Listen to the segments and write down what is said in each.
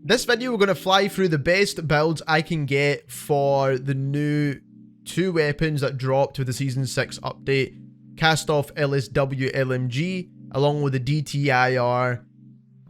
This video we're going to fly through the best builds I can get for the new 2 weapons that dropped with the Season 6 update. KASTOV LSW LMG along with the DTIR,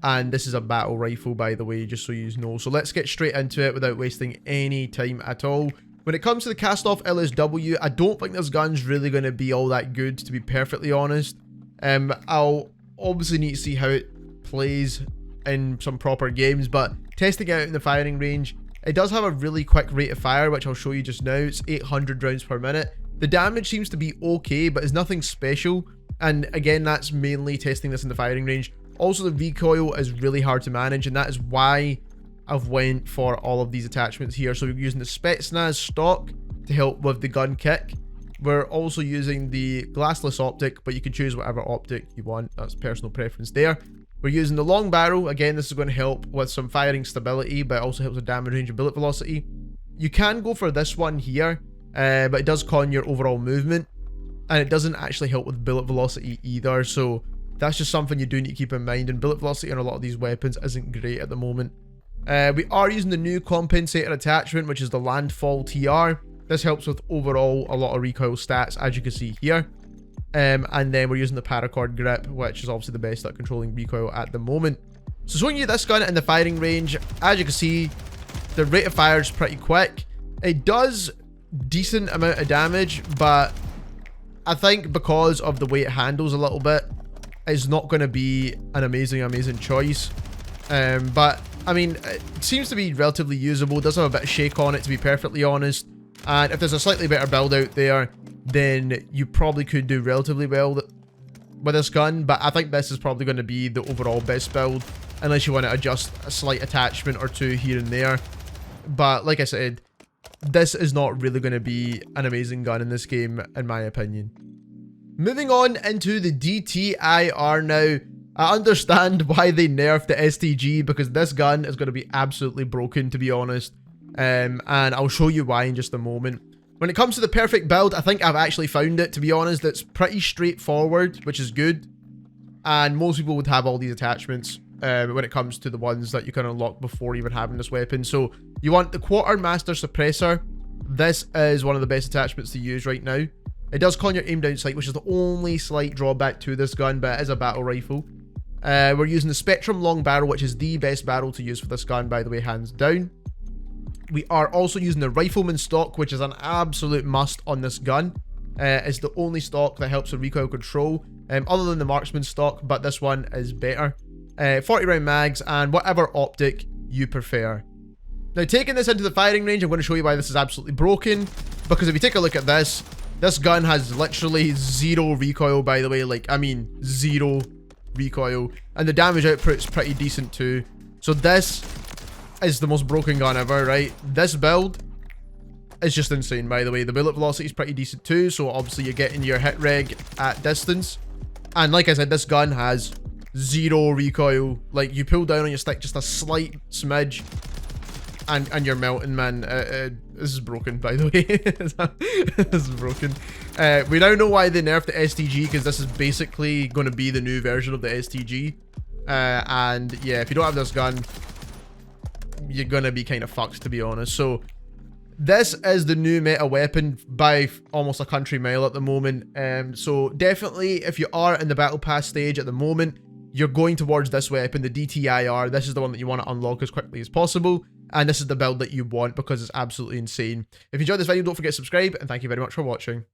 and this is a battle rifle by the way, just so you know. So let's get straight into it without wasting any time at all. When it comes to the KASTOV LSW, I don't think this gun's really going to be all that good, to be perfectly honest. I'll obviously need to see how it plays in some proper games, but testing it out in the firing range, it does have a really quick rate of fire, which I'll show you just now. It's 800 rounds per minute. The damage seems to be okay, but it's nothing special. And again, that's mainly testing this in the firing range. Also, the recoil is really hard to manage, and that is why I've went for all of these attachments here. So we're using the Spetsnaz stock to help with the gun kick. We're also using the glassless optic, but you can choose whatever optic you want. That's personal preference there. We're using the long barrel. Again, this is going to help with some firing stability, but it also helps with damage range and bullet velocity. You can go for this one here, but it does con your overall movement, and it doesn't actually help with bullet velocity either. So that's just something you do need to keep in mind, and bullet velocity on a lot of these weapons isn't great at the moment. We are using the new compensator attachment, which is the Landfall TR. This helps with overall a lot of recoil stats, as you can see here. And then we're using the paracord grip, which is obviously the best at controlling recoil at the moment. So showing you this gun in the firing range, as you can see, the rate of fire is pretty quick. It does decent amount of damage, but I think because of the way it handles a little bit, it's not going to be an amazing choice. But I mean, it seems to be relatively usable. It does have a bit of shake on it, to be perfectly honest. And if there's a slightly better build out there, then you probably could do relatively well with this gun. But I think this is probably going to be the overall best build, unless you want to adjust a slight attachment or two here and there. But like I said, this is not really going to be an amazing gun in this game, in my opinion. Moving on into the DTIR now. I understand why they nerfed the STG, because this gun is going to be absolutely broken, to be honest. And I'll show you why in just a moment. When it comes to the perfect build, I think I've actually found it, to be honest. It's pretty straightforward, which is good. And most people would have all these attachments when it comes to the ones that you can unlock before even having this weapon. So you want the Quartermaster Suppressor. This is one of the best attachments to use right now. It does con your aim down sight, which is the only slight drawback to this gun, but it is a battle rifle. We're using the Spectrum long barrel, which is the best barrel to use for this gun, by the way, hands down. We are also using the Rifleman stock, which is an absolute must on this gun. It's the only stock that helps with recoil control, other than the Marksman stock, but this one is better. 40 round mags and whatever optic you prefer. Now, taking this into the firing range, I'm going to show you why this is absolutely broken, because if you take a look at this gun has literally 0 recoil, by the way. Like, I mean, 0 recoil, and the damage output's pretty decent too. So this is the most broken gun ever, right? This build is just insane, by the way. The bullet velocity is pretty decent too, so obviously you're getting your hit reg at distance. And like I said, this gun has 0 recoil. Like, you pull down on your stick just a slight smidge, and you're melting, man. This is broken, by the way. This is broken. We now know why they nerfed the STG, because this is basically going to be the new version of the STG. And yeah, if you don't have this gun, you're going to be kind of fucked, to be honest. So this is the new meta weapon by almost a country mile at the moment. So definitely, if you are in the battle pass stage at the moment, you're going towards this weapon, the DTIR. This is the one that you want to unlock as quickly as possible. And this is the build that you want, because it's absolutely insane. If you enjoyed this video, don't forget to subscribe, and thank you very much for watching.